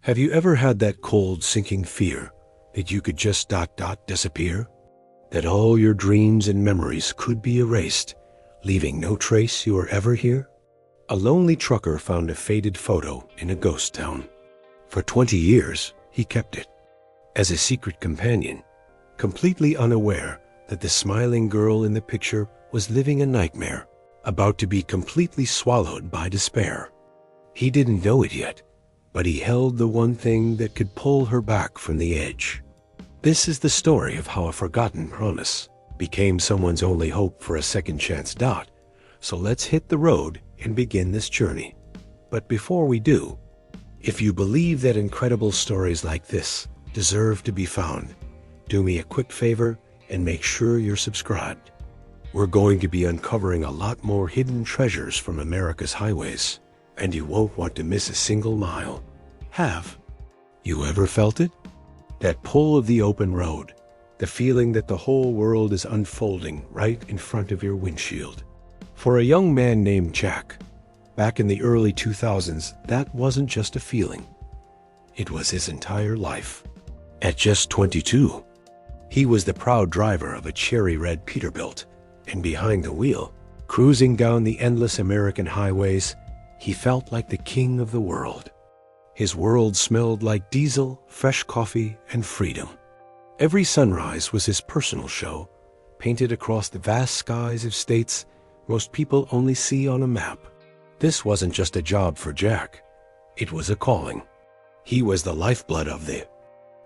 Have you ever had that cold, sinking fear that you could just disappear? That all your dreams and memories could be erased, leaving no trace you were ever here? A lonely trucker found a faded photo in a ghost town. For 20 years, he kept it as a secret companion, completely unaware that the smiling girl in the picture was living a nightmare, about to be completely swallowed by despair. He didn't know it yet, but he held the one thing that could pull her back from the edge. This is the story of how a forgotten promise became someone's only hope for a second chance. So let's hit the road and begin this journey. But before we do, if you believe that incredible stories like this deserve to be found, do me a quick favor and make sure you're subscribed. We're going to be uncovering a lot more hidden treasures from America's highways, and you won't want to miss a single mile. Have you ever felt it? That pull of the open road, the feeling that the whole world is unfolding right in front of your windshield. For a young man named Jack, back in the early 2000s, that wasn't just a feeling. It was his entire life. At just 22, he was the proud driver of a cherry red Peterbilt, and behind the wheel, cruising down the endless American highways, he felt like the king of the world. His world smelled like diesel, fresh coffee, and freedom. Every sunrise was his personal show, painted across the vast skies of states most people only see on a map. This wasn't just a job for Jack. It was a calling. He was the lifeblood of the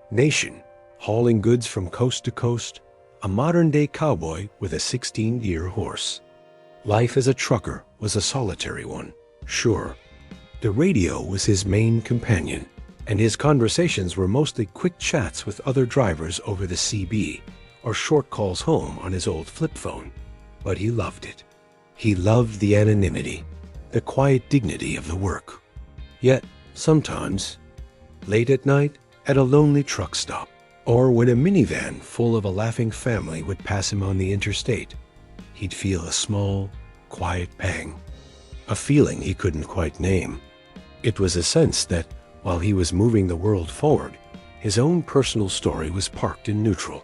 nation, hauling goods from coast to coast, a modern-day cowboy with a 16-year horse. Life as a trucker was a solitary one, sure. The radio was his main companion, and his conversations were mostly quick chats with other drivers over the CB or short calls home on his old flip phone. But he loved it. He loved the anonymity, the quiet dignity of the work. Yet, sometimes, late at night, at a lonely truck stop, or when a minivan full of a laughing family would pass him on the interstate, he'd feel a small, quiet pang, a feeling he couldn't quite name. It was a sense that, while he was moving the world forward, his own personal story was parked in neutral.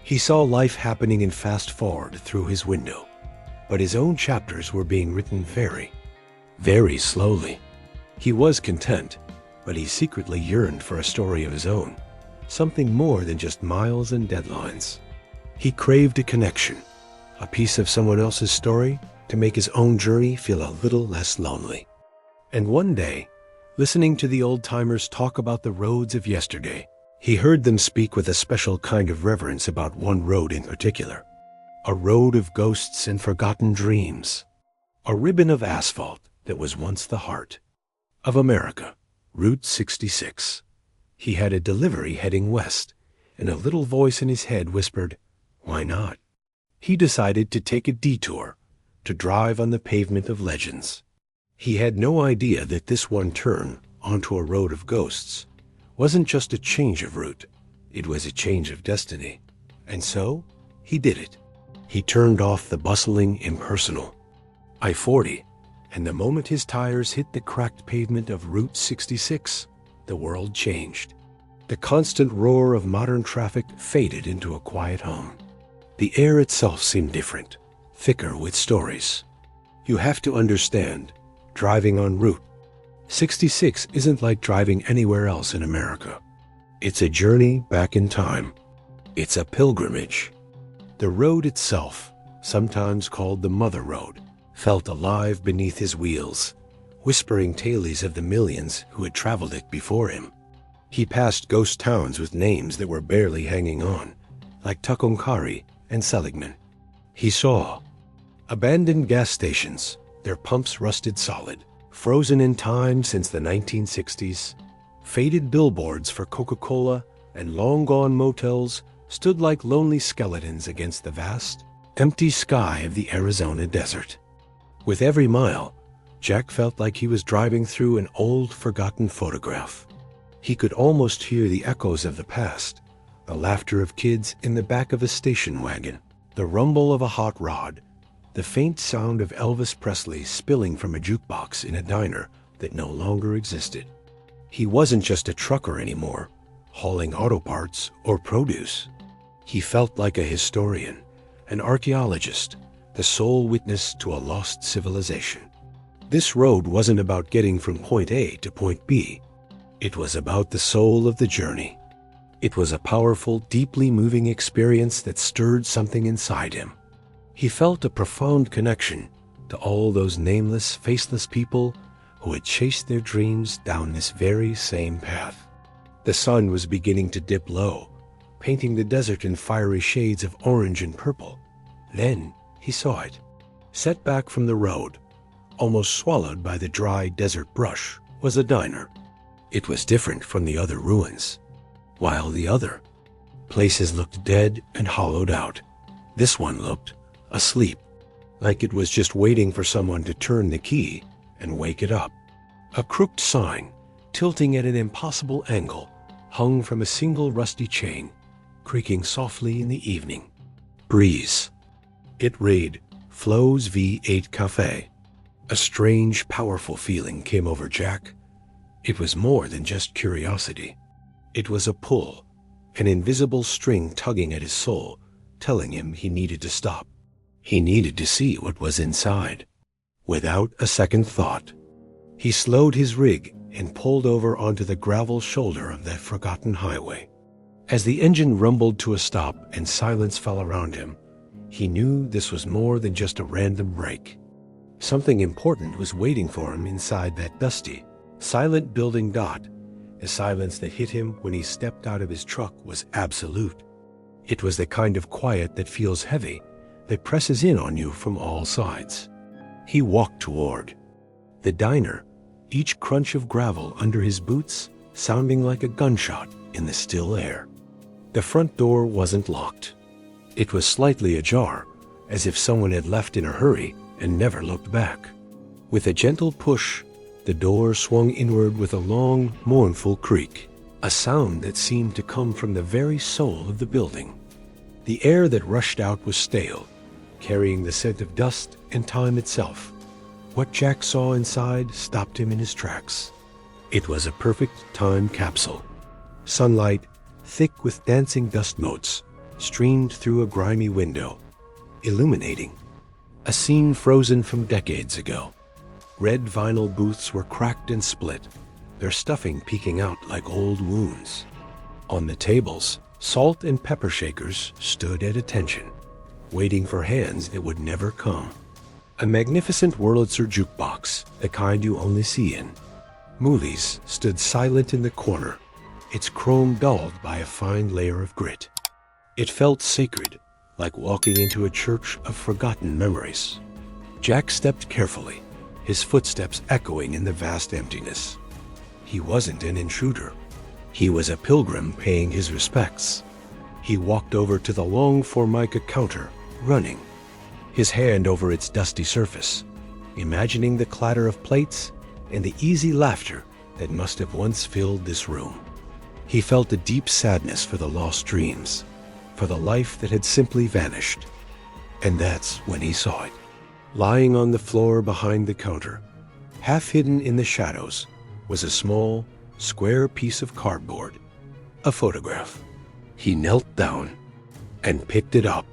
He saw life happening in fast forward through his window, but his own chapters were being written very, very slowly. He was content, but he secretly yearned for a story of his own, something more than just miles and deadlines. He craved a connection, a piece of someone else's story to make his own journey feel a little less lonely. And one day, listening to the old-timers talk about the roads of yesterday, he heard them speak with a special kind of reverence about one road in particular, a road of ghosts and forgotten dreams, a ribbon of asphalt that was once the heart of America, Route 66. He had a delivery heading west, and a little voice in his head whispered, "Why not?" He decided to take a detour, to drive on the pavement of legends. He had no idea that this one turn onto a road of ghosts wasn't just a change of route, it was a change of destiny. And so, he did it. He turned off the bustling impersonal I-40, and the moment his tires hit the cracked pavement of Route 66, the world changed. The constant roar of modern traffic faded into a quiet hum. The air itself seemed different, thicker with stories. You have to understand, driving on Route 66 isn't like driving anywhere else in America. It's a journey back in time. It's a pilgrimage. The road itself, sometimes called the Mother Road, felt alive beneath his wheels, whispering tales of the millions who had traveled it before him. He passed ghost towns with names that were barely hanging on, like Tucumcari and Seligman. He saw abandoned gas stations, their pumps rusted solid, frozen in time since the 1960s. Faded billboards for Coca-Cola and long-gone motels stood like lonely skeletons against the vast, empty sky of the Arizona desert. With every mile, Jack felt like he was driving through an old, forgotten photograph. He could almost hear the echoes of the past, the laughter of kids in the back of a station wagon, the rumble of a hot rod, the faint sound of Elvis Presley spilling from a jukebox in a diner that no longer existed. He wasn't just a trucker anymore, hauling auto parts or produce. He felt like a historian, an archaeologist, the sole witness to a lost civilization. This road wasn't about getting from point A to point B. It was about the soul of the journey. It was a powerful, deeply moving experience that stirred something inside him. He felt a profound connection to all those nameless, faceless people who had chased their dreams down this very same path. The sun was beginning to dip low, painting the desert in fiery shades of orange and purple. Then he saw it. Set back from the road, almost swallowed by the dry desert brush, was a diner. It was different from the other ruins. While the other places looked dead and hollowed out, this one looked asleep, like it was just waiting for someone to turn the key and wake it up. A crooked sign, tilting at an impossible angle, hung from a single rusty chain, creaking softly in the evening breeze. It read, Flo's V8 Cafe. A strange, powerful feeling came over Jack. It was more than just curiosity. It was a pull, an invisible string tugging at his soul, telling him he needed to stop. He needed to see what was inside. Without a second thought, he slowed his rig and pulled over onto the gravel shoulder of that forgotten highway. As the engine rumbled to a stop and silence fell around him, he knew this was more than just a random break. Something important was waiting for him inside that dusty, silent building dot. The silence that hit him when he stepped out of his truck was absolute. It was the kind of quiet that feels heavy, that presses in on you from all sides. He walked toward the diner, each crunch of gravel under his boots sounding like a gunshot in the still air. The front door wasn't locked. It was slightly ajar, as if someone had left in a hurry and never looked back. With a gentle push, the door swung inward with a long, mournful creak, a sound that seemed to come from the very soul of the building. The air that rushed out was stale, carrying the scent of dust and time itself. What Jack saw inside stopped him in his tracks. It was a perfect time capsule. Sunlight, thick with dancing dust motes, streamed through a grimy window, illuminating a scene frozen from decades ago. Red vinyl booths were cracked and split, their stuffing peeking out like old wounds. On the tables, salt and pepper shakers stood at attention, waiting for hands that would never come. A magnificent Wurlitzer jukebox, the kind you only see in movies, stood silent in the corner, its chrome dulled by a fine layer of grit. It felt sacred, like walking into a church of forgotten memories. Jack stepped carefully, his footsteps echoing in the vast emptiness. He wasn't an intruder. He was a pilgrim paying his respects. He walked over to the long formica counter, running, his hand over its dusty surface, imagining the clatter of plates and the easy laughter that must have once filled this room. He felt a deep sadness for the lost dreams, for the life that had simply vanished. And that's when he saw it. Lying on the floor behind the counter, half hidden in the shadows, was a small, square piece of cardboard, a photograph. He knelt down and picked it up.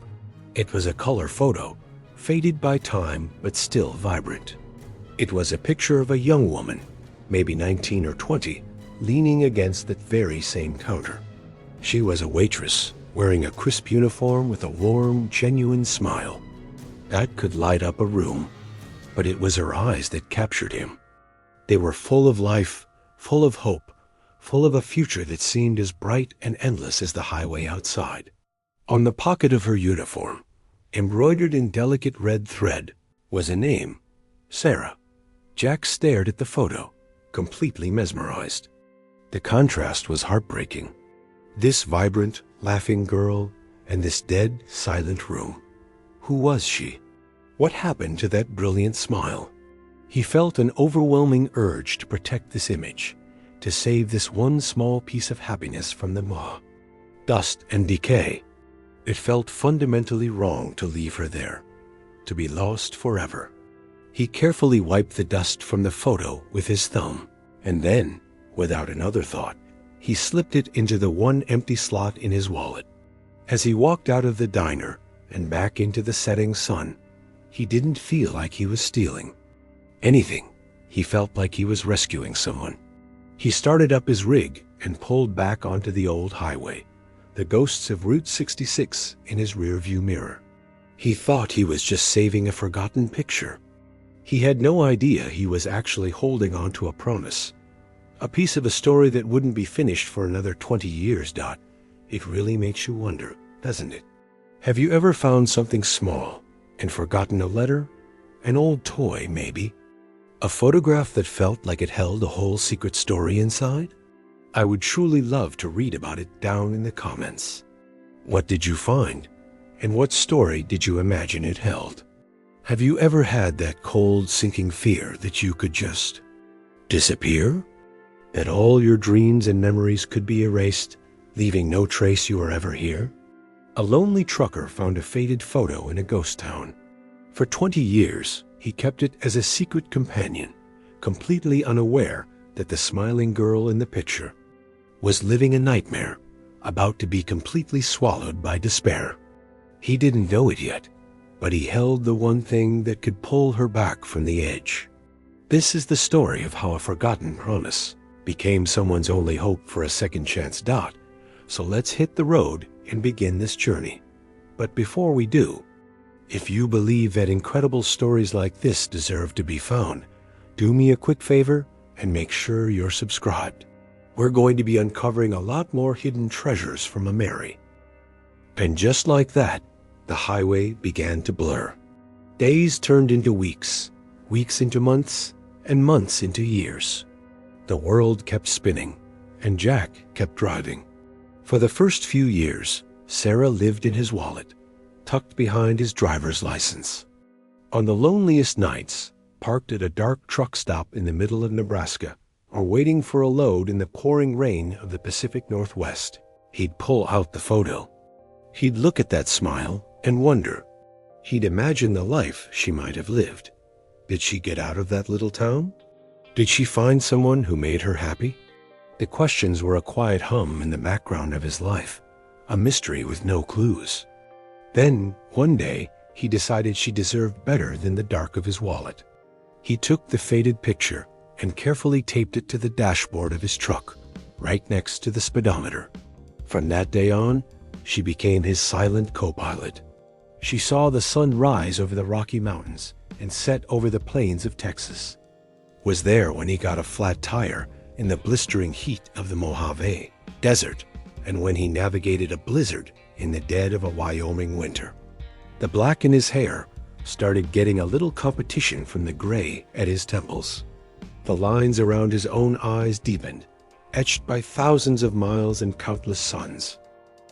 It was a color photo, faded by time but still vibrant. It was a picture of a young woman, maybe 19 or 20, leaning against that very same counter. She was a waitress, wearing a crisp uniform with a warm, genuine smile. That could light up a room, but it was her eyes that captured him. They were full of life, full of hope, full of a future that seemed as bright and endless as the highway outside. On the pocket of her uniform, embroidered in delicate red thread, was a name, Sarah. Jack stared at the photo, completely mesmerized. The contrast was heartbreaking. This vibrant, laughing girl and this dead, silent room. Who was she? What happened to that brilliant smile? He felt an overwhelming urge to protect this image, to save this one small piece of happiness from the dust and decay. It felt fundamentally wrong to leave her there, to be lost forever. He carefully wiped the dust from the photo with his thumb, and then, Without another thought, he slipped it into the one empty slot in his wallet. As he walked out of the diner and back into the setting sun, he didn't feel like he was stealing anything. He felt like he was rescuing someone. He started up his rig and pulled back onto the old highway, the ghosts of Route 66 in his rearview mirror. He thought he was just saving a forgotten picture. He had no idea he was actually holding on to a promise, a piece of a story that wouldn't be finished for another 20 years. It really makes you wonder, doesn't it? Have you ever found something small and forgotten a letter? An old toy, maybe? A photograph that felt like it held a whole secret story inside? I would truly love to read about it down in the comments. What did you find? And what story did you imagine it held? Have you ever had that cold, sinking fear that you could just disappear? That all your dreams and memories could be erased, leaving no trace you were ever here? A lonely trucker found a faded photo in a ghost town. For 20 years, he kept it as a secret companion, completely unaware that the smiling girl in the picture was living a nightmare, about to be completely swallowed by despair. He didn't know it yet, but he held the one thing that could pull her back from the edge. This is the story of how a forgotten promise became someone's only hope for a second chance. So let's hit the road and begin this journey. But before we do, if you believe that incredible stories like this deserve to be found, do me a quick favor and make sure you're subscribed. We're going to be uncovering a lot more hidden treasures from a Mary. And just like that, the highway began to blur. Days turned into weeks, weeks into months, and months into years. The world kept spinning, and Jack kept driving. For the first few years, Sarah lived in his wallet, tucked behind his driver's license. On the loneliest nights, parked at a dark truck stop in the middle of Nebraska, or waiting for a load in the pouring rain of the Pacific Northwest, he'd pull out the photo. He'd look at that smile and wonder. He'd imagine the life she might have lived. Did she get out of that little town? Did she find someone who made her happy? The questions were a quiet hum in the background of his life, a mystery with no clues. Then, one day, he decided she deserved better than the dark of his wallet. He took the faded picture and carefully taped it to the dashboard of his truck, right next to the speedometer. From that day on, she became his silent co-pilot. She saw the sun rise over the Rocky Mountains and set over the plains of Texas. Was there when he got a flat tire in the blistering heat of the Mojave Desert, and when he navigated a blizzard in the dead of a Wyoming winter. The black in his hair started getting a little competition from the gray at his temples. The lines around his own eyes deepened, etched by thousands of miles and countless suns.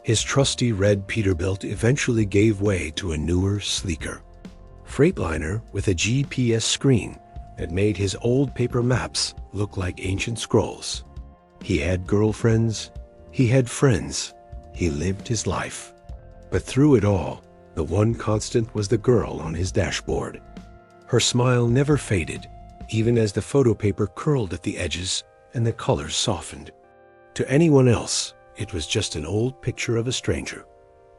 His trusty red Peterbilt eventually gave way to a newer, sleeker Freightliner with a GPS screen that made his old paper maps look like ancient scrolls. He had girlfriends, he had friends, he lived his life. But through it all, the one constant was the girl on his dashboard. Her smile never faded, even as the photo paper curled at the edges and the colors softened. To anyone else, it was just an old picture of a stranger.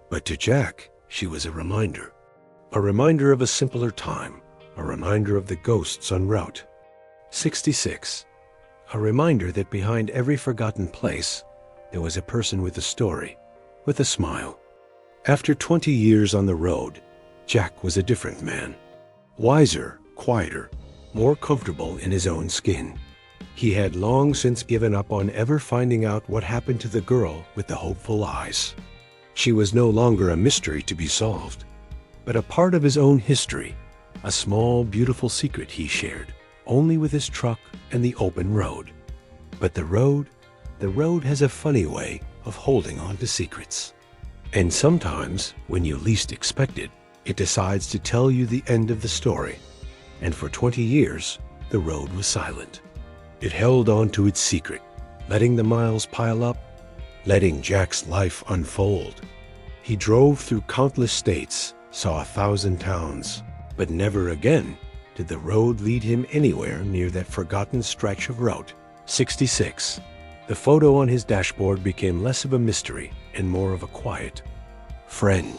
But to Jack, she was a reminder of a simpler time, a reminder of the ghosts on Route 66, a reminder that behind every forgotten place, there was a person with a story, with a smile. After 20 years on the road, Jack was a different man. Wiser, quieter, more comfortable in his own skin. He had long since given up on ever finding out what happened to the girl with the hopeful eyes. She was no longer a mystery to be solved, but a part of his own history, a small, beautiful secret he shared, only with his truck and the open road. But the road has a funny way of holding on to secrets. And sometimes, when you least expect it, it decides to tell you the end of the story. And for 20 years, the road was silent. It held on to its secret, letting the miles pile up, letting Jack's life unfold. He drove through countless states, saw 1,000 towns, but never again did the road lead him anywhere near that forgotten stretch of Route 66. The photo on his dashboard became less of a mystery and more of a quiet friend.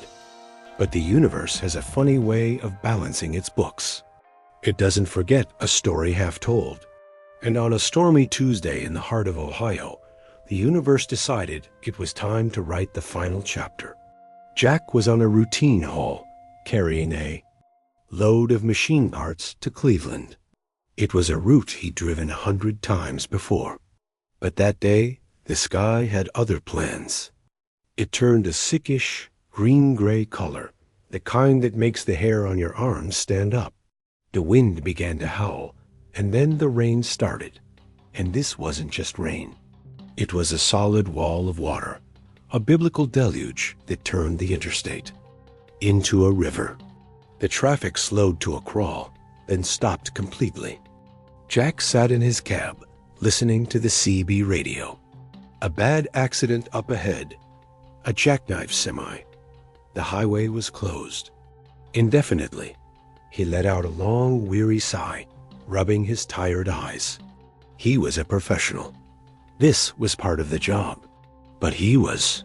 But the universe has a funny way of balancing its books. It doesn't forget a story half told. And on a stormy Tuesday in the heart of Ohio, the universe decided it was time to write the final chapter. Jack was on a routine haul, carrying a load of machine parts to Cleveland. It was a route he'd driven 100 times before. But that day, the sky had other plans. It turned a sickish, green-gray color, the kind that makes the hair on your arms stand up. The wind began to howl, and then the rain started. And this wasn't just rain. It was a solid wall of water, a biblical deluge that turned the interstate into a river. The traffic slowed to a crawl, then stopped completely. Jack sat in his cab, listening to the CB radio. A bad accident up ahead, a jackknife semi. The highway was closed. Indefinitely, he let out a long, weary sigh, rubbing his tired eyes. He was a professional. This was part of the job. But he was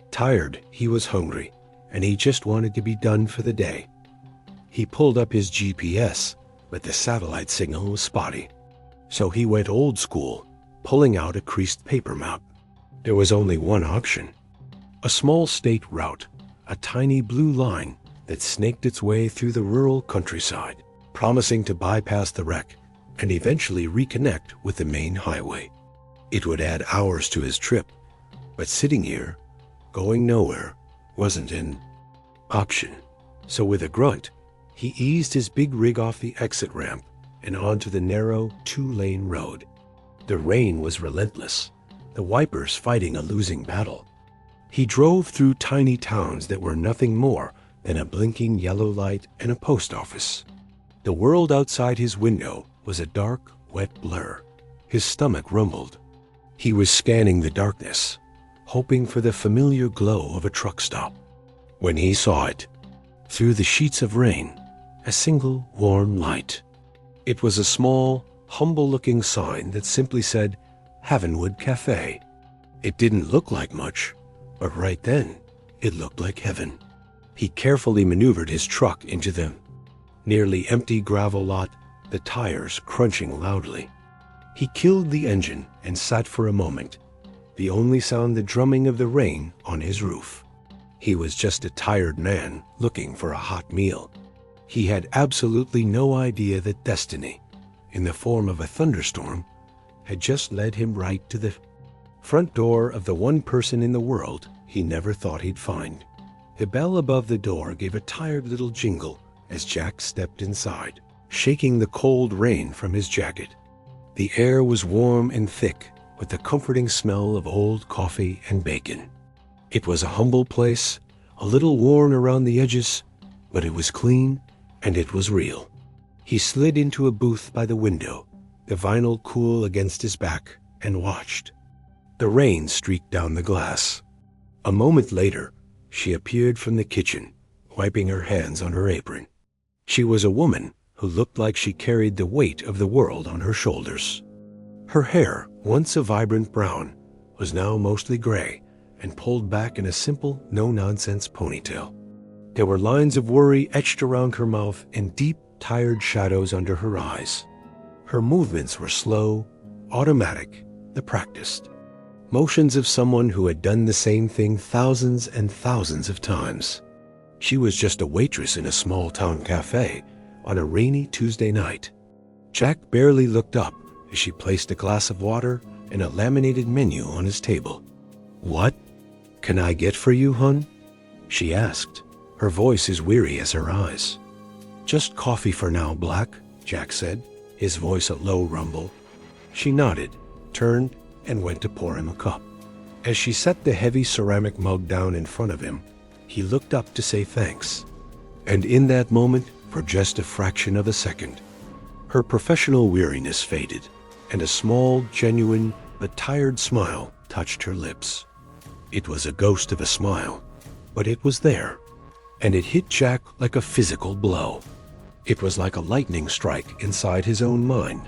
tired, he was hungry, and he just wanted to be done for the day. He pulled up his GPS, but the satellite signal was spotty. So he went old school, pulling out a creased paper map. There was only one option. A small state route, a tiny blue line that snaked its way through the rural countryside, promising to bypass the wreck and eventually reconnect with the main highway. It would add hours to his trip, but sitting here, going nowhere, wasn't an option. So with a grunt, he eased his big rig off the exit ramp and onto the narrow, two-lane road. The rain was relentless, the wipers fighting a losing battle. He drove through tiny towns that were nothing more than a blinking yellow light and a post office. The world outside his window was a dark, wet blur. His stomach rumbled. He was scanning the darkness, hoping for the familiar glow of a truck stop, when he saw it. Through the sheets of rain, a single warm light. It was a small, humble-looking sign that simply said, Havenwood Cafe. It didn't look like much, but right then, it looked like heaven. He carefully maneuvered his truck into the nearly empty gravel lot, the tires crunching loudly. He killed the engine and sat for a moment, the only sound the drumming of the rain on his roof. He was just a tired man looking for a hot meal. He had absolutely no idea that destiny, in the form of a thunderstorm, had just led him right to the front door of the one person in the world he never thought he'd find. The bell above the door gave a tired little jingle as Jack stepped inside, shaking the cold rain from his jacket. The air was warm and thick with the comforting smell of old coffee and bacon. It was a humble place, a little worn around the edges, but it was clean and it was real. He slid into a booth by the window, the vinyl cool against his back, and watched. The rain streaked down the glass. A moment later, she appeared from the kitchen, wiping her hands on her apron. She was a woman who looked like she carried the weight of the world on her shoulders. Her hair, once a vibrant brown, was now mostly gray and pulled back in a simple, no-nonsense ponytail. There were lines of worry etched around her mouth and deep, tired shadows under her eyes. Her movements were slow, automatic, the practiced. Motions of someone who had done the same thing thousands and thousands of times. She was just a waitress in a small-town cafe on a rainy Tuesday night. Jack barely looked up as she placed a glass of water and a laminated menu on his table. "What can I get for you, hun?" she asked, her voice as weary as her eyes. "Just coffee for now, Black," Jack said, his voice a low rumble. She nodded, turned, and went to pour him a cup. As she set the heavy ceramic mug down in front of him, he looked up to say thanks. And in that moment, for just a fraction of a second, her professional weariness faded, and a small, genuine, but tired smile touched her lips. It was a ghost of a smile, but it was there, and it hit Jack like a physical blow. It was like a lightning strike inside his own mind.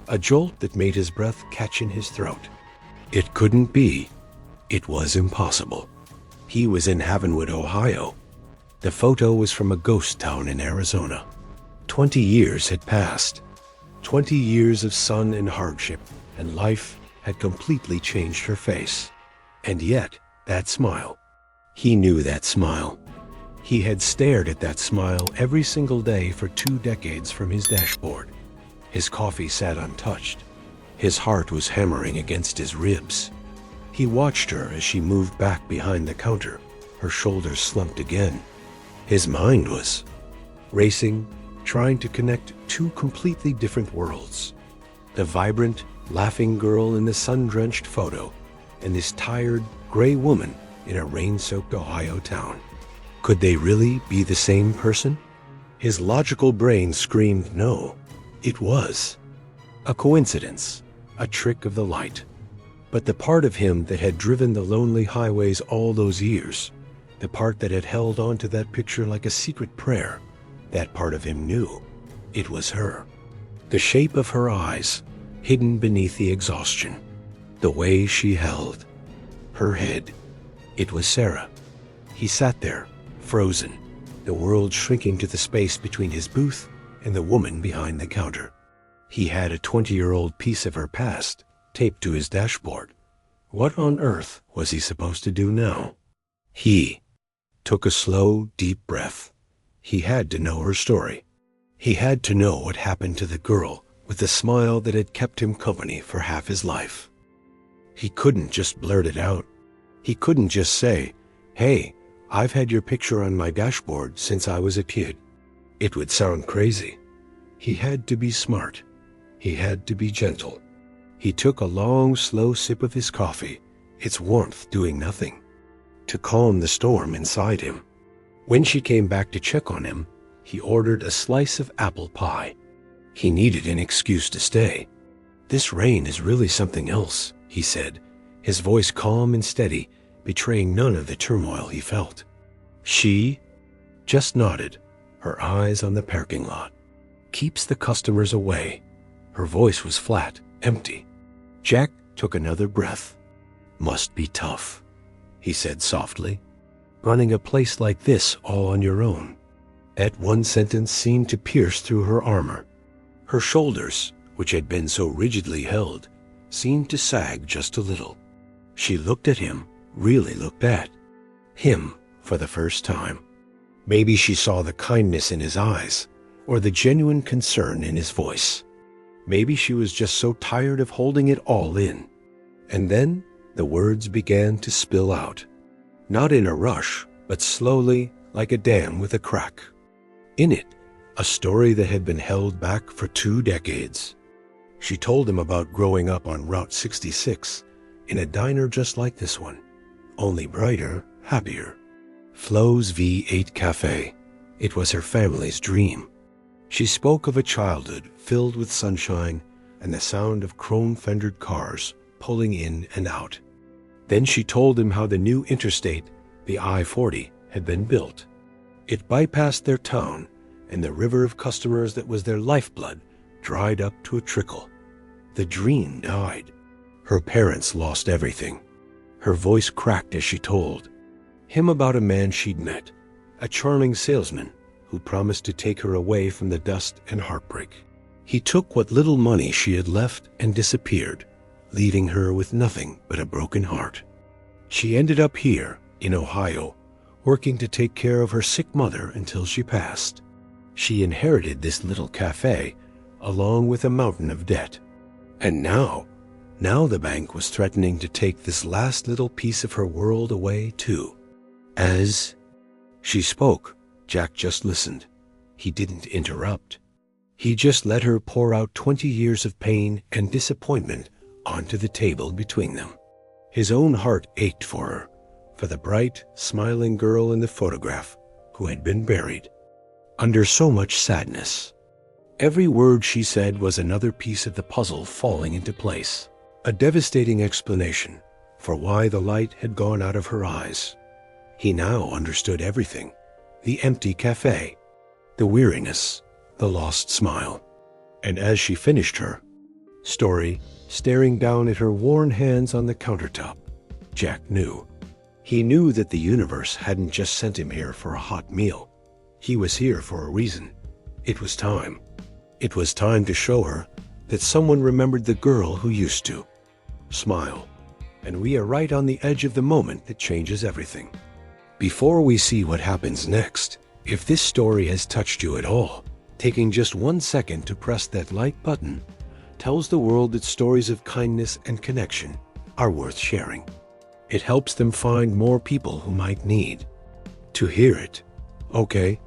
A jolt that made his breath catch in his throat. It couldn't be. It was impossible. He was in Havenwood, Ohio. The photo was from a ghost town in Arizona. 20 years had passed. 20 years of sun and hardship, and life had completely changed her face. And yet, that smile. He knew that smile. He had stared at that smile every single day for 2 decades from his dashboard. His coffee sat untouched. His heart was hammering against his ribs. He watched her as she moved back behind the counter, her shoulders slumped again. His mind was racing, trying to connect 2 completely different worlds. The vibrant, laughing girl in the sun-drenched photo, and this tired, gray woman in a rain-soaked Ohio town. Could they really be the same person? His logical brain screamed no. It was a coincidence, a trick of the light. But the part of him that had driven the lonely highways all those years, the part that had held on to that picture like a secret prayer, that part of him knew it was her. The shape of her eyes, hidden beneath the exhaustion, the way she held her head. It was Sarah. He sat there, frozen, the world shrinking to the space between his booth and the woman behind the counter. He had a 20-year-old piece of her past taped to his dashboard. What on earth was he supposed to do now? He took a slow, deep breath. He had to know her story. He had to know what happened to the girl with the smile that had kept him company for half his life. He couldn't just blurt it out. He couldn't just say, "Hey, I've had your picture on my dashboard since I was a kid." It would sound crazy. He had to be smart. He had to be gentle. He took a long, slow sip of his coffee, its warmth doing nothing, to calm the storm inside him. When she came back to check on him, he ordered a slice of apple pie. He needed an excuse to stay. "This rain is really something else," he said, his voice calm and steady, betraying none of the turmoil he felt. She just nodded, her eyes on the parking lot. "Keeps the customers away." Her voice was flat, empty. Jack took another breath. "Must be tough," he said softly. "Running a place like this all on your own." That one sentence seemed to pierce through her armor. Her shoulders, which had been so rigidly held, seemed to sag just a little. She looked at him, really looked at him for the first time. Maybe she saw the kindness in his eyes, or the genuine concern in his voice. Maybe she was just so tired of holding it all in. And then the words began to spill out. Not in a rush, but slowly, like a dam with a crack. In it, a story that had been held back for 2 decades. She told him about growing up on Route 66, in a diner just like this one, only brighter, happier. Flo's V8 Cafe. It was her family's dream. She spoke of a childhood filled with sunshine and the sound of chrome-fendered cars pulling in and out. Then she told him how the new interstate, the I-40, had been built. It bypassed their town, and the river of customers that was their lifeblood dried up to a trickle. The dream died. Her parents lost everything. Her voice cracked as she told him about a man she'd met, a charming salesman who promised to take her away from the dust and heartbreak. He took what little money she had left and disappeared, leaving her with nothing but a broken heart. She ended up here, in Ohio, working to take care of her sick mother until she passed. She inherited this little cafe, along with a mountain of debt. And now the bank was threatening to take this last little piece of her world away too. As she spoke, Jack just listened. He didn't interrupt. He just let her pour out 20 years of pain and disappointment onto the table between them. His own heart ached for her, for the bright, smiling girl in the photograph who had been buried under so much sadness. Every word she said was another piece of the puzzle falling into place, a devastating explanation for why the light had gone out of her eyes. He now understood everything: the empty cafe, the weariness, the lost smile. And as she finished her, story staring down at her worn hands on the countertop. Jack knew. He knew that the universe hadn't just sent him here for a hot meal. He was here for a reason. It was time. It was time to show her that someone remembered the girl who used to smile. And we are right on the edge of the moment that changes everything. Before we see what happens next, if this story has touched you at all, taking just 1 second to press that like button tells the world that stories of kindness and connection are worth sharing. It helps them find more people who might need to hear it. Okay,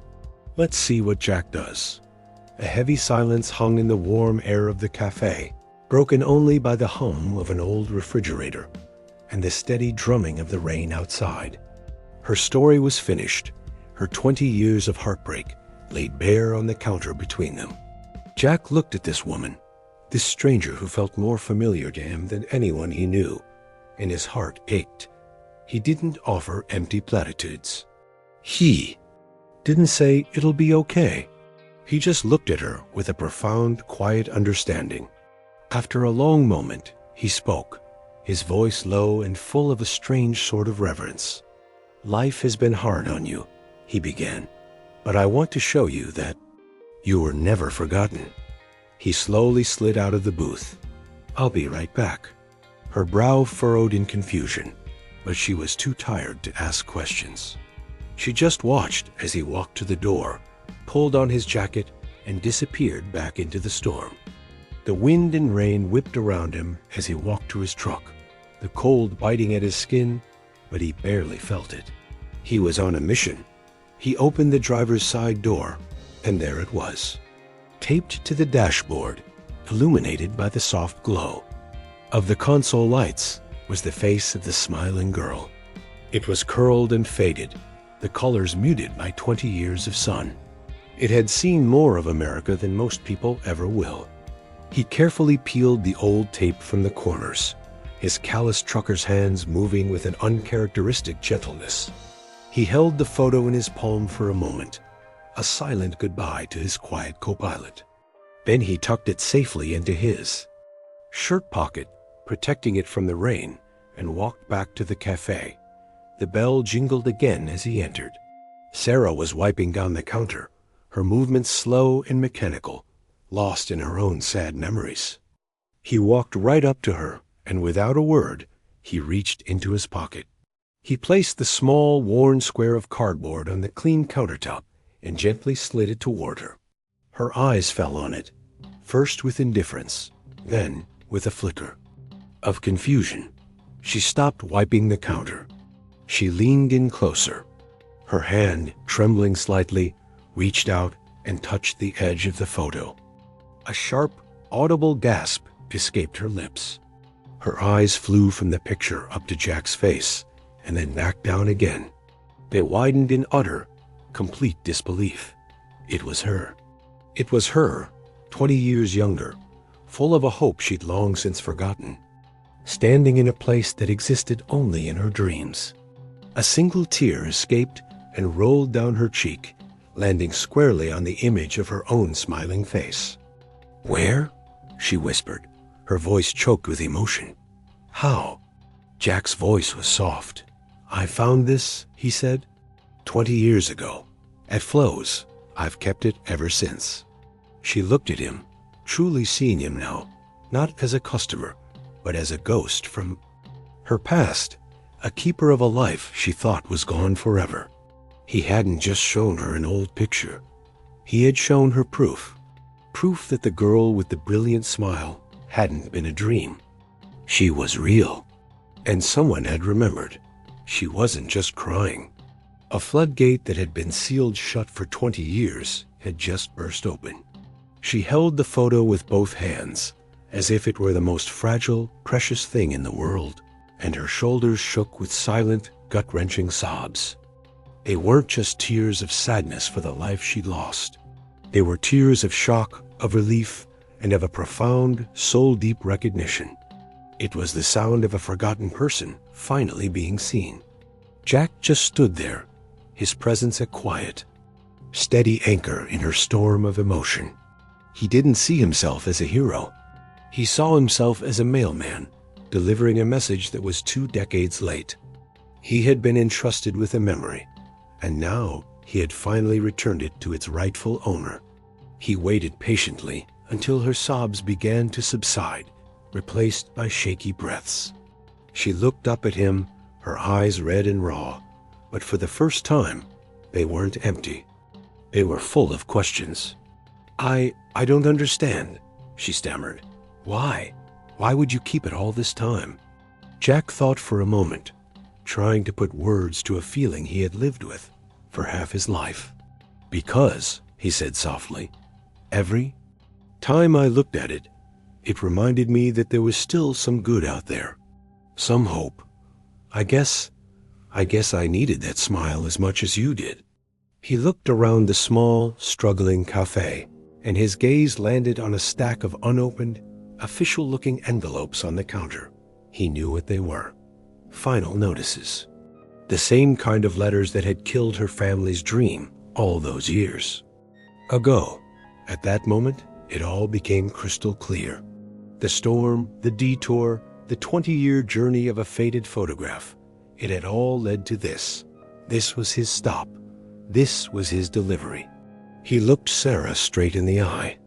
let's see what Jack does. A heavy silence hung in the warm air of the cafe, broken only by the hum of an old refrigerator and the steady drumming of the rain outside. Her story was finished, her 20 years of heartbreak laid bare on the counter between them. Jack looked at this woman, this stranger who felt more familiar to him than anyone he knew, and his heart ached. He didn't offer empty platitudes. He didn't say it'll be okay. He just looked at her with a profound, quiet understanding. After a long moment, he spoke, his voice low and full of a strange sort of reverence. "Life has been hard on you," he began, "but I want to show you that you were never forgotten." He slowly slid out of the booth. "I'll be right back." Her brow furrowed in confusion, but she was too tired to ask questions. She just watched as he walked to the door, pulled on his jacket, and disappeared back into the storm. The wind and rain whipped around him as he walked to his truck, the cold biting at his skin, but he barely felt it. He was on a mission. He opened the driver's side door, and there it was, taped to the dashboard, illuminated by the soft glow of the console lights, was the face of the smiling girl. It was curled and faded, the colors muted by 20 years of sun. It had seen more of America than most people ever will. He carefully peeled the old tape from the corners, his callous trucker's hands moving with an uncharacteristic gentleness. He held the photo in his palm for a moment, a silent goodbye to his quiet co-pilot. Then he tucked it safely into his shirt pocket, protecting it from the rain, and walked back to the cafe. The bell jingled again as he entered. Sarah was wiping down the counter, her movements slow and mechanical, lost in her own sad memories. He walked right up to her, and without a word, he reached into his pocket. He placed the small, worn square of cardboard on the clean countertop and gently slid it toward her. Her eyes fell on it, first with indifference, then with a flicker of confusion. She stopped wiping the counter. She leaned in closer. Her hand, trembling slightly, reached out and touched the edge of the photo. A sharp, audible gasp escaped her lips. Her eyes flew from the picture up to Jack's face and then back down again. They widened in utter, complete disbelief. It was her. It was her, 20 years younger, full of a hope she'd long since forgotten, standing in a place that existed only in her dreams. A single tear escaped and rolled down her cheek, landing squarely on the image of her own smiling face. "Where?" she whispered, her voice choked with emotion. "How?" Jack's voice was soft. "I found this," he said, 20 years ago, at Flo's. I've kept it ever since." She looked at him, truly seeing him now, not as a customer, but as a ghost from her past, a keeper of a life she thought was gone forever. He hadn't just shown her an old picture. He had shown her proof that the girl with the brilliant smile hadn't been a dream. She was real, and someone had remembered. She wasn't just crying. A floodgate that had been sealed shut for 20 years had just burst open. She held the photo with both hands, as if it were the most fragile, precious thing in the world, and her shoulders shook with silent, gut-wrenching sobs. They weren't just tears of sadness for the life she'd lost. They were tears of shock, of relief, and of a profound, soul-deep recognition. It was the sound of a forgotten person finally being seen. Jack just stood there, his presence a quiet, steady anchor in her storm of emotion. He didn't see himself as a hero. He saw himself as a mailman, delivering a message that was 2 decades late. He had been entrusted with a memory, and now he had finally returned it to its rightful owner. He waited patiently until her sobs began to subside, replaced by shaky breaths. She looked up at him, her eyes red and raw, but for the first time, they weren't empty. They were full of questions. I don't understand," she stammered. Why? Why would you keep it all this time?" Jack thought for a moment, trying to put words to a feeling he had lived with for half his life. "Because," he said softly, "every time I looked at it, it reminded me that there was still some good out there. Some hope. I guess I needed that smile as much as you did." He looked around the small, struggling cafe, and his gaze landed on a stack of unopened, official-looking envelopes on the counter. He knew what they were. Final notices. The same kind of letters that had killed her family's dream all those years ago. At that moment, it all became crystal clear. The storm, the detour, the 20-year journey of a faded photograph. It had all led to this. This was his stop. This was his delivery. He looked Sarah straight in the eye.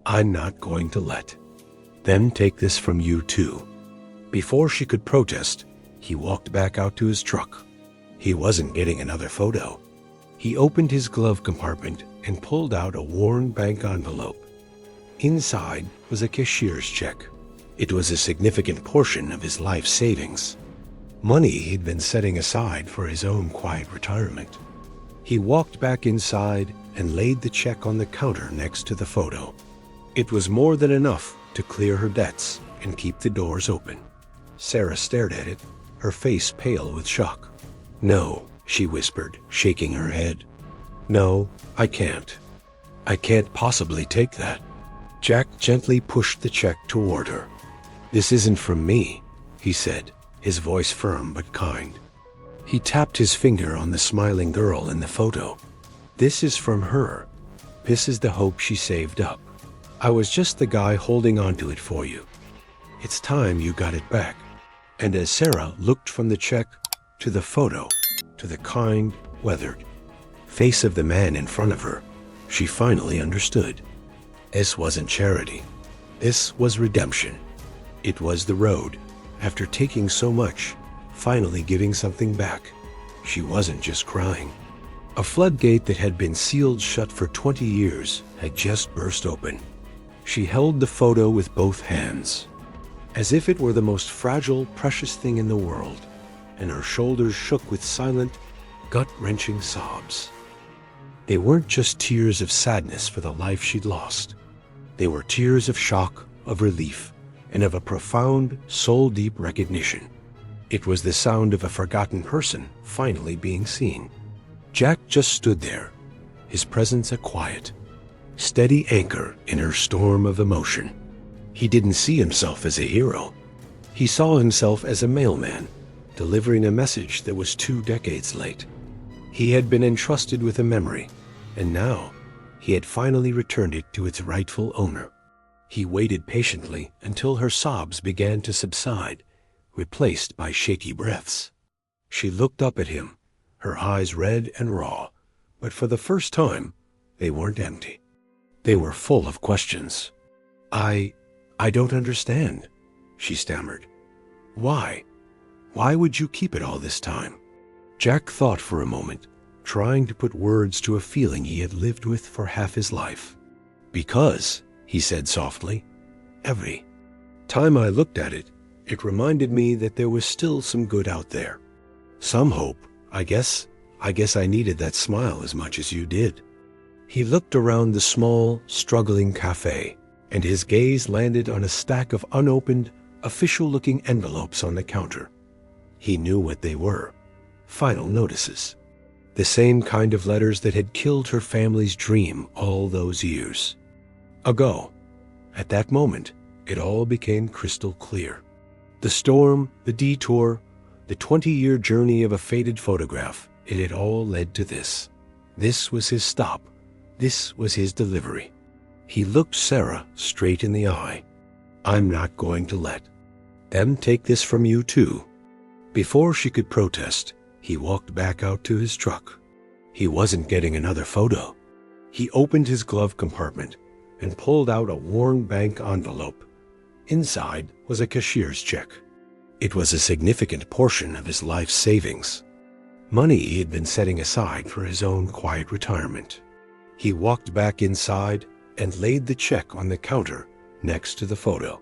"I'm not going to let them take this from you too." Before she could protest, he walked back out to his truck. He wasn't getting another photo. He opened his glove compartment and pulled out a worn bank envelope. Inside was a cashier's check. It was a significant portion of his life savings. Money he'd been setting aside for his own quiet retirement. He walked back inside and laid the check on the counter next to the photo. It was more than enough to clear her debts and keep the doors open. Sarah stared at it, her face pale with shock. "No," she whispered, shaking her head. "No, I can't. I can't possibly take that." Jack gently pushed the check toward her. "This isn't from me," he said, his voice firm but kind. He tapped his finger on the smiling girl in the photo. "This is from her. This is the hope she saved up. I was just the guy holding on to it for you. It's time you got it back." And as Sarah looked from the check to the photo, to the kind, weathered face of the man in front of her, she finally understood. This wasn't charity. This was redemption. It was the road, after taking so much, finally giving something back. She wasn't just crying. A floodgate that had been sealed shut for 20 years had just burst open. She held the photo with both hands, as if it were the most fragile, precious thing in the world, and her shoulders shook with silent, gut-wrenching sobs. They weren't just tears of sadness for the life she'd lost. They were tears of shock, of relief, and of a profound, soul-deep recognition. It was the sound of a forgotten person finally being seen. Jack just stood there, his presence a quiet, steady anchor in her storm of emotion. He didn't see himself as a hero. He saw himself as a mailman, delivering a message that was 2 decades late. He had been entrusted with a memory, and now he had finally returned it to its rightful owner. He waited patiently until her sobs began to subside, replaced by shaky breaths. She looked up at him, her eyes red and raw, but for the first time, they weren't empty. They were full of questions. I don't understand," she stammered. Why? Why would you keep it all this time?" Jack thought for a moment, trying to put words to a feeling he had lived with for half his life. "Because," he said softly, "every time I looked at it, it reminded me that there was still some good out there. Some hope. I guess I needed that smile as much as you did." He looked around the small, struggling cafe, and his gaze landed on a stack of unopened, official-looking envelopes on the counter. He knew what they were. Final notices. The same kind of letters that had killed her family's dream all those years ago. At that moment, it all became crystal clear. The storm, the detour, the 20-year journey of a faded photograph, it had all led to this. This was his stop. This was his delivery. He looked Sarah straight in the eye. I'm not going to let them take this from you too. Before she could protest, he walked back out to his truck. He wasn't getting another photo. He opened his glove compartment and pulled out a worn bank envelope. Inside was a cashier's check. It was a significant portion of his life's savings, money he had been setting aside for his own quiet retirement. He walked back inside and laid the check on the counter next to the photo.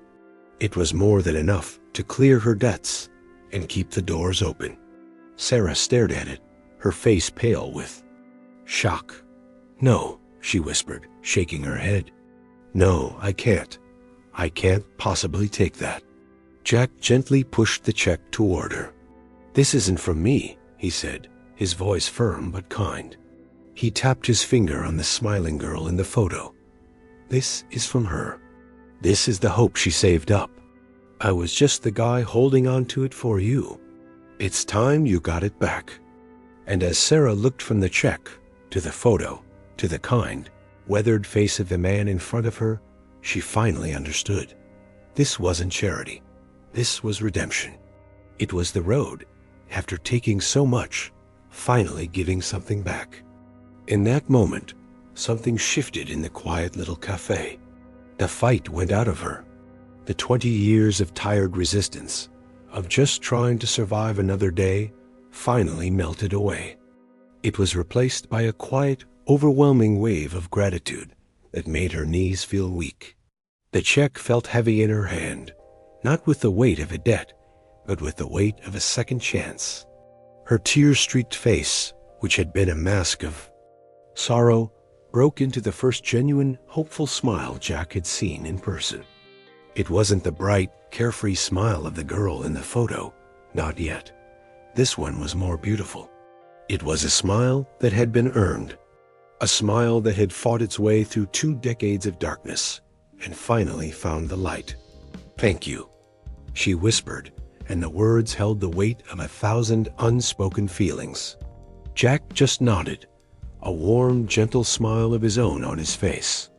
It was more than enough to clear her debts and keep the doors open. Sarah stared at it, her face pale with shock. "No," she whispered, shaking her head. "No, I can't. I can't possibly take that." Jack gently pushed the check toward her. "This isn't from me," he said, his voice firm but kind. He tapped his finger on the smiling girl in the photo. "This is from her. This is the hope she saved up. I was just the guy holding on to it for you. It's time you got it back." And as Sarah looked from the check to the photo to the kind, weathered face of the man in front of her, she finally understood. This wasn't charity. This was redemption. It was the road, after taking so much, finally giving something back. In that moment, something shifted in the quiet little cafe. The fight went out of her. The 20 years of tired resistance, of just trying to survive another day, finally melted away. It was replaced by a quiet, overwhelming wave of gratitude that made her knees feel weak. The check felt heavy in her hand, not with the weight of a debt, but with the weight of a second chance. Her tear-streaked face, which had been a mask of sorrow, broke into the first genuine, hopeful smile Jack had seen in person. It wasn't the bright, carefree smile of the girl in the photo, not yet. This one was more beautiful. It was a smile that had been earned, a smile that had fought its way through 2 decades of darkness and finally found the light. "Thank you," she whispered, and the words held the weight of 1,000 unspoken feelings. Jack just nodded, a warm, gentle smile of his own on his face.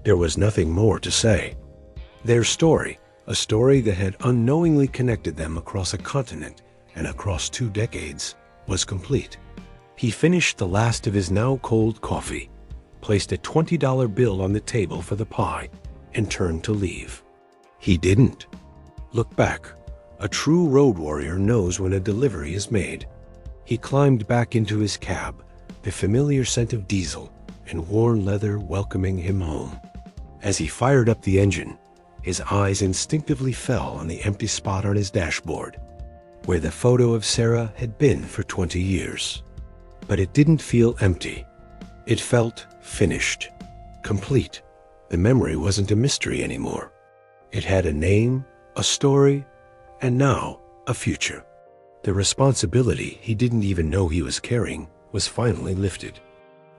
There was nothing more to say. Their story, a story that had unknowingly connected them across a continent and across 2 decades, was complete. He finished the last of his now cold coffee, placed a $20 bill on the table for the pie, and turned to leave. He didn't look back. A true road warrior knows when a delivery is made. He climbed back into his cab, the familiar scent of diesel and worn leather welcoming him home. As he fired up the engine, his eyes instinctively fell on the empty spot on his dashboard, where the photo of Sarah had been for 20 years. But it didn't feel empty. It felt finished, complete. The memory wasn't a mystery anymore. It had a name, a story, and now a future. The responsibility he didn't even know he was carrying was finally lifted.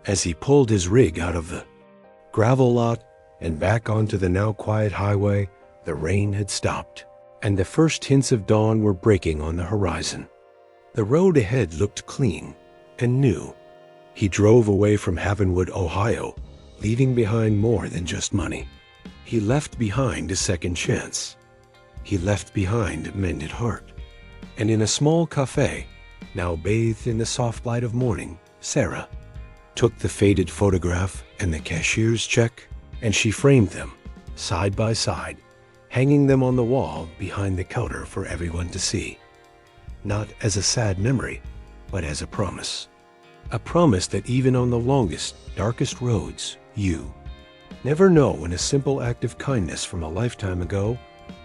As he pulled his rig out of the gravel lot and back onto the now quiet highway, the rain had stopped, and the first hints of dawn were breaking on the horizon. The road ahead looked clean and new. He drove away from Havenwood, Ohio, leaving behind more than just money. He left behind a second chance. He left behind a mended heart. And in a small cafe, now bathed in the soft light of morning, Sarah took the faded photograph and the cashier's check, and she framed them, side by side, hanging them on the wall behind the counter for everyone to see. Not as a sad memory, but as a promise. A promise that even on the longest, darkest roads, you never know when a simple act of kindness from a lifetime ago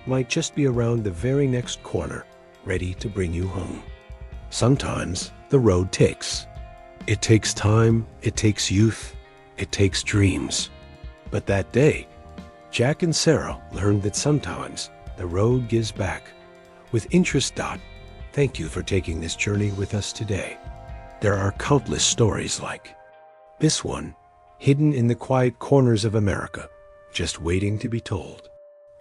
might just be around the very next corner, ready to bring you home. Sometimes the road takes. It takes time, it takes youth, it takes dreams. But that day, Jack and Sarah learned that sometimes the road gives back. With interest. Thank you for taking this journey with us today. There are countless stories like this one, hidden in the quiet corners of America, just waiting to be told.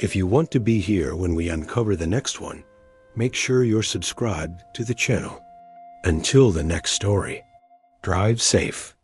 If you want to be here when we uncover the next one, make sure you're subscribed to the channel. Until the next story, drive safe.